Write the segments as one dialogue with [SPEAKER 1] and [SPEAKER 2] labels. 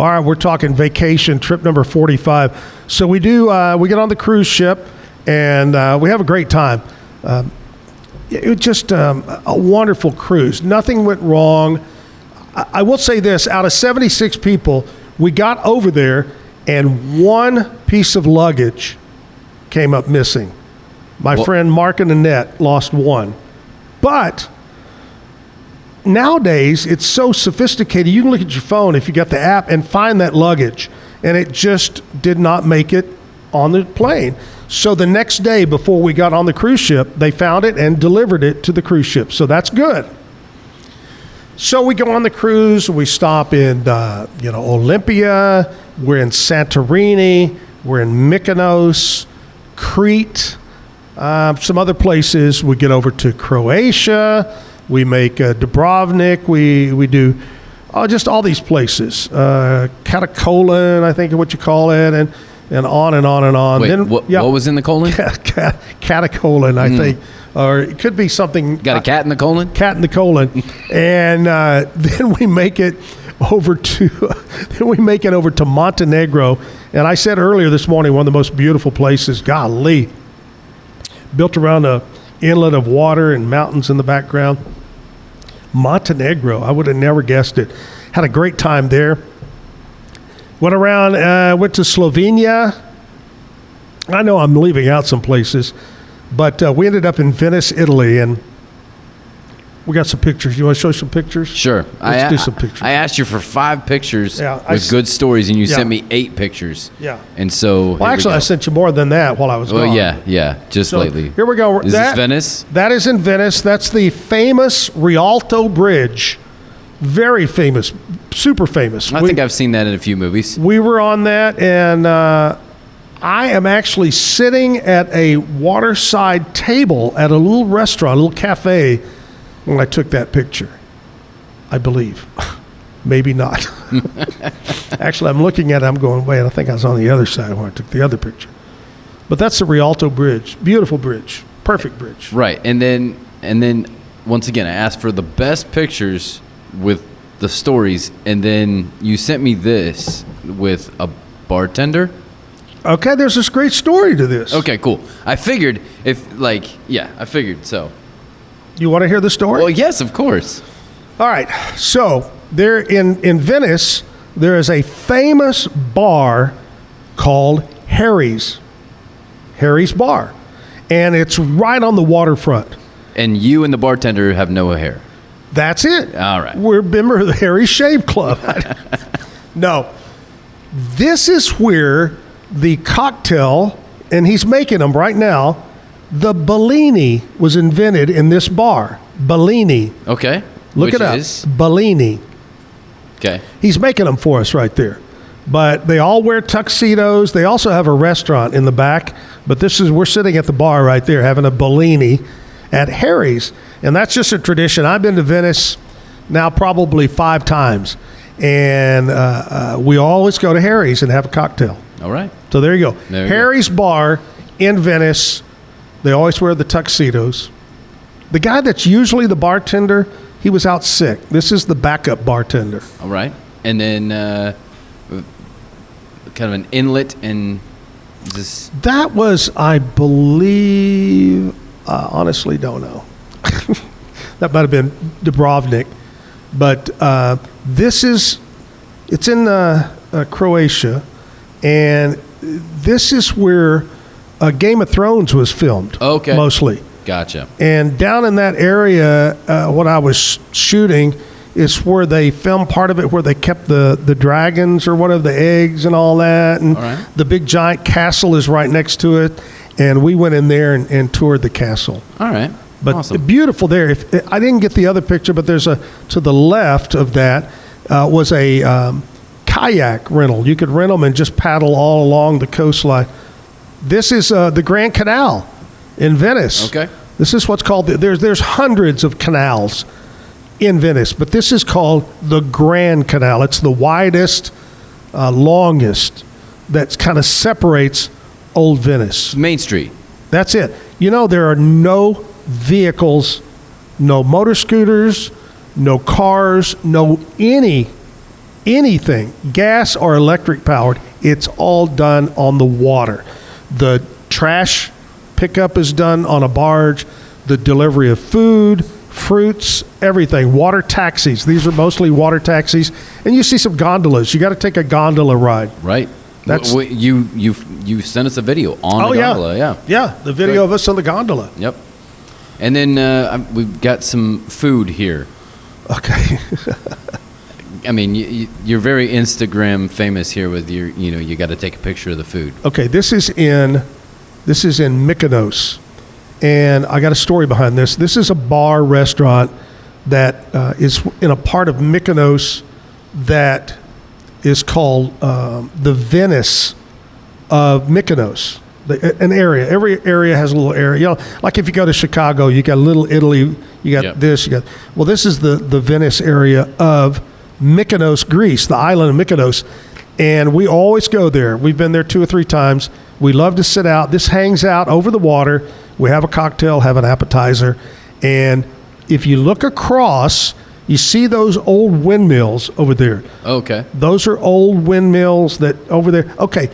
[SPEAKER 1] All right, we're talking vacation, trip number 45. So we get on the cruise ship, and we have a great time. It was just a wonderful cruise. Nothing went wrong. I will say this, out of 76 people, we got over there, and one piece of luggage came up missing. My friend Mark and Annette lost one. But nowadays, it's so sophisticated. You can look at your phone if you got the app and find that luggage, and it just did not make it on the plane. So the next day before we got on the cruise ship, they found it and delivered it to the cruise ship. So that's good. So we go on the cruise. We stop in, Olympia. We're in Santorini. We're in Mykonos, Crete, some other places. We get over to Croatia. We make Dubrovnik. We do just all these places. Catacolin, I think is what you call it, and on and on and on.
[SPEAKER 2] Wait, then, what was in the colon?
[SPEAKER 1] Catacolin, I think. Or it could be something.
[SPEAKER 2] Got a cat in the colon?
[SPEAKER 1] Cat in the colon. And then we make it over to Montenegro. And I said earlier this morning, one of the most beautiful places, golly, built around a inlet of water and mountains in the background. Montenegro, I would have never guessed it. Had a great time there. Went around, went to Slovenia. I know I'm leaving out some places, but we ended up in Venice, Italy, and we got some pictures. You want to show some pictures?
[SPEAKER 2] Sure.
[SPEAKER 1] Let's do some pictures.
[SPEAKER 2] I asked you for 5 pictures with good stories, and you sent me 8 pictures.
[SPEAKER 1] Yeah.
[SPEAKER 2] And so,
[SPEAKER 1] well, actually, I sent you more than that while I was gone.
[SPEAKER 2] Yeah, just lately.
[SPEAKER 1] Here we go.
[SPEAKER 2] Is this Venice?
[SPEAKER 1] That is in Venice. That's the famous Rialto Bridge. Very famous, super famous.
[SPEAKER 2] I think I've seen that in a few movies.
[SPEAKER 1] We were on that, and I am actually sitting at a waterside table at a little restaurant, a little cafe, when I took that picture, I believe. Maybe not. Actually, I'm looking at it, I'm going, wait, I think I was on the other side when I took the other picture. But that's the Rialto Bridge. Beautiful bridge. Perfect bridge.
[SPEAKER 2] Right. And then once again, I asked for the best pictures with the stories, and then you sent me this with a bartender.
[SPEAKER 1] Okay, there's this great story to this.
[SPEAKER 2] Okay, cool. I figured I figured so.
[SPEAKER 1] You want to hear the story?
[SPEAKER 2] Well, yes, of course.
[SPEAKER 1] All right. So there in Venice, there is a famous bar called Harry's Bar, and it's right on the waterfront.
[SPEAKER 2] And you and the bartender have no hair.
[SPEAKER 1] That's it.
[SPEAKER 2] All right.
[SPEAKER 1] We're a member of the Harry's Shave Club. No. This is where the cocktail, and he's making them right now, the Bellini was invented in this bar. Bellini.
[SPEAKER 2] Okay.
[SPEAKER 1] Look it up. Bellini.
[SPEAKER 2] Okay.
[SPEAKER 1] He's making them for us right there. But they all wear tuxedos. They also have a restaurant in the back. But we're sitting at the bar right there having a Bellini at Harry's. And that's just a tradition. I've been to Venice now probably 5 times. And we always go to Harry's and have a cocktail.
[SPEAKER 2] All right.
[SPEAKER 1] So there you go. Harry's Bar in Venice. They always wear the tuxedos. The guy that's usually the bartender, he was out sick. This is the backup bartender.
[SPEAKER 2] All right. And then kind of an inlet and this.
[SPEAKER 1] That was, I believe, honestly don't know. That might have been Dubrovnik. But it's in Croatia. And this is where Game of Thrones was filmed.
[SPEAKER 2] Okay.
[SPEAKER 1] Mostly.
[SPEAKER 2] Gotcha.
[SPEAKER 1] And down in that area, what I was shooting is where they filmed part of it where they kept the dragons or whatever, the eggs and all that. And the big giant castle is right next to it. And we went in there and toured the castle.
[SPEAKER 2] All right.
[SPEAKER 1] But
[SPEAKER 2] awesome.
[SPEAKER 1] Beautiful there. I didn't get the other picture, but there's to the left of that was a kayak rental. You could rent them and just paddle all along the coastline. This is the Grand Canal in Venice.
[SPEAKER 2] Okay.
[SPEAKER 1] This is what's called, there's hundreds of canals in Venice, but this is called the Grand Canal. It's the widest, longest that kind of separates Old Venice.
[SPEAKER 2] Main Street.
[SPEAKER 1] That's it. There are no vehicles, no motor scooters, no cars, no any anything, gas or electric powered, it's all done on the water. The trash pickup is done on a barge, the delivery of food, fruits, everything. Water taxis. These are mostly water taxis. And you see some gondolas. You got to take a gondola ride.
[SPEAKER 2] Right.
[SPEAKER 1] That's
[SPEAKER 2] you sent us a video on the gondola.
[SPEAKER 1] Yeah, the video of us on the gondola.
[SPEAKER 2] Yep. And then we've got some food here.
[SPEAKER 1] Okay.
[SPEAKER 2] I mean, you're very Instagram famous here with your, you got to take a picture of the food.
[SPEAKER 1] Okay, this is in Mykonos, and I got a story behind this. This is a bar restaurant that is in a part of Mykonos that is called the Venice of Mykonos. An area. Every area has a little area. Like if you go to Chicago, you got Little Italy. You got this. You got this is the Venice area of Mykonos, Greece, the island of Mykonos, and we always go there. We've been there 2 or 3 times. We love to sit out. This hangs out over the water. We have a cocktail, have an appetizer, and if you look across, you see those old windmills over there.
[SPEAKER 2] Okay.
[SPEAKER 1] Those are old windmills that over there. Okay.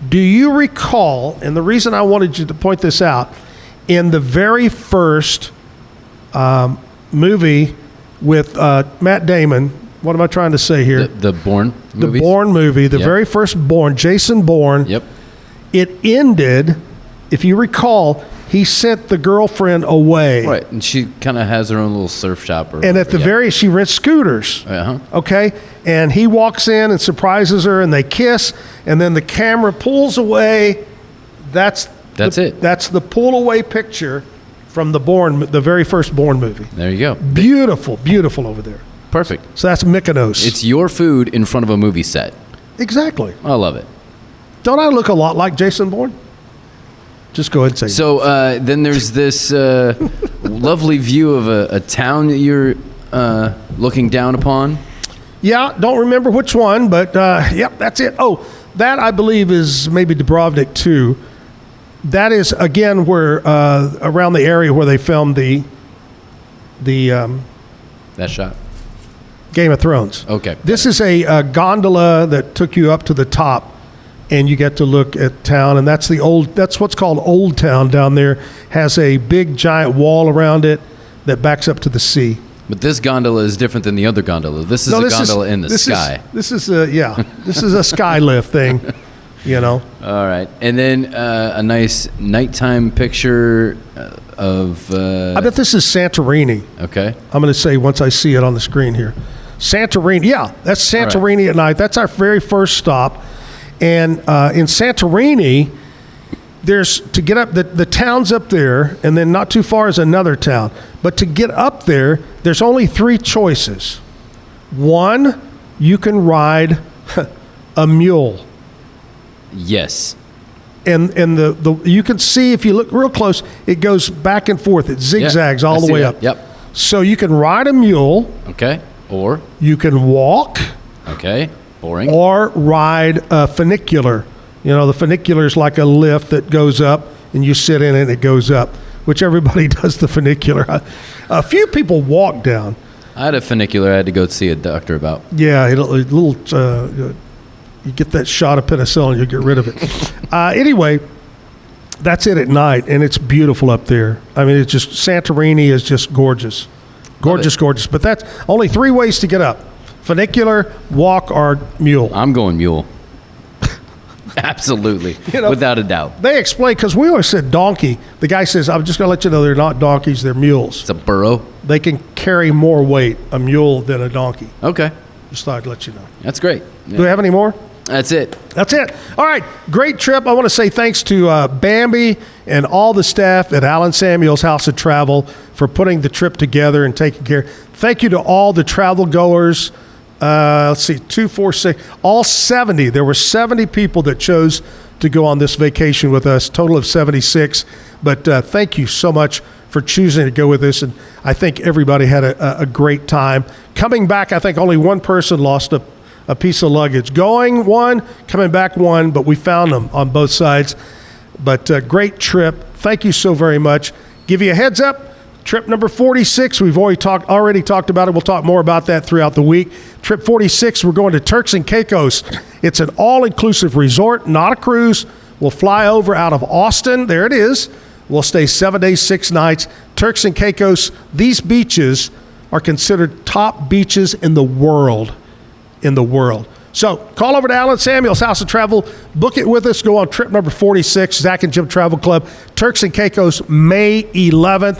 [SPEAKER 1] Do you recall, and the reason I wanted you to point this out, in the very first movie with Matt Damon, what am I trying to say here?
[SPEAKER 2] The Bourne movies?
[SPEAKER 1] The Bourne movie, the very first Bourne, Jason Bourne.
[SPEAKER 2] Yep.
[SPEAKER 1] It ended, if you recall, he sent the girlfriend away.
[SPEAKER 2] Right, and she kind of has her own little surf shop.
[SPEAKER 1] And at the she rents scooters.
[SPEAKER 2] Uh-huh.
[SPEAKER 1] Okay? And he walks in and surprises her, and they kiss, and then the camera pulls away. That's
[SPEAKER 2] it.
[SPEAKER 1] That's the pull away picture from the very first Bourne movie.
[SPEAKER 2] There you go.
[SPEAKER 1] Beautiful, beautiful over there.
[SPEAKER 2] Perfect.
[SPEAKER 1] So that's Mykonos.
[SPEAKER 2] It's your food in front of a movie set.
[SPEAKER 1] Exactly.
[SPEAKER 2] I love it.
[SPEAKER 1] Don't I look a lot like Jason Bourne? Just go ahead and say.
[SPEAKER 2] So then there's this lovely view of a town that you're looking down upon.
[SPEAKER 1] Yeah, don't remember which one, but yep, that's it. Oh, that I believe is maybe Dubrovnik too. That is again where around the area where they filmed the
[SPEAKER 2] that shot.
[SPEAKER 1] Game of Thrones.
[SPEAKER 2] Okay.
[SPEAKER 1] This is a gondola that took you up to the top, and you get to look at town. And that's what's called Old Town down there. Has a big giant wall around it that backs up to the sea.
[SPEAKER 2] But this gondola is different than the other gondola. This is a gondola in the sky.
[SPEAKER 1] This is a sky lift thing, All
[SPEAKER 2] right. And then a nice nighttime picture of...
[SPEAKER 1] I bet this is Santorini.
[SPEAKER 2] Okay.
[SPEAKER 1] I'm going to say once I see it on the screen here. Santorini. Yeah, that's Santorini at night. That's our very first stop. And in Santorini, there's to get up, the town's up there, and then not too far is another town. But to get up there, there's only 3 choices. 1, you can ride a mule.
[SPEAKER 2] Yes.
[SPEAKER 1] And the you can see, if you look real close, it goes back and forth. It zigzags all the way up.
[SPEAKER 2] Yep.
[SPEAKER 1] So you can ride a mule.
[SPEAKER 2] Okay. Or?
[SPEAKER 1] You can walk.
[SPEAKER 2] Okay. Boring.
[SPEAKER 1] Or ride a funicular. The funicular is like a lift that goes up, and you sit in it and it goes up, which everybody does the funicular. A few people walk down.
[SPEAKER 2] I had a funicular I had to go see a doctor about.
[SPEAKER 1] Yeah, you get that shot of penicillin, you get rid of it. Anyway, that's it at night, and it's beautiful up there. I mean, Santorini is just gorgeous. Gorgeous. But that's only 3 ways to get up. Funicular, walk, or mule.
[SPEAKER 2] I'm going mule. Absolutely. Without a doubt.
[SPEAKER 1] They explain, because we always said donkey. The guy says, I'm just going to let you know they're not donkeys, they're mules.
[SPEAKER 2] It's a burro.
[SPEAKER 1] They can carry more weight, a mule, than a donkey.
[SPEAKER 2] Okay.
[SPEAKER 1] Just thought I'd let you know.
[SPEAKER 2] That's great.
[SPEAKER 1] Yeah. Do we have any more?
[SPEAKER 2] That's it.
[SPEAKER 1] That's it. All right. Great trip. I want to say thanks to Bambi and all the staff at Alan Samuel's House of Travel for putting the trip together and taking care. Thank you to all the travel goers. Let's see, 2, 4, 6, all 70. There were 70 people that chose to go on this vacation with us, total of 76. But thank you so much for choosing to go with us. And I think everybody had a great time. Coming back, I think only one person lost a piece of luggage. Going 1, coming back 1, but we found them on both sides. But great trip. Thank you so very much. Give you a heads up. Trip number 46, we've already talked about it. We'll talk more about that throughout the week. Trip 46, we're going to Turks and Caicos. It's an all-inclusive resort, not a cruise. We'll fly over out of Austin. There it is. We'll stay 7 days, 6 nights. Turks and Caicos, these beaches are considered top beaches in the world. So call over to Alan Samuels, House of Travel. Book it with us. Go on trip number 46, Zack and Jim Travel Club. Turks and Caicos, May 11th.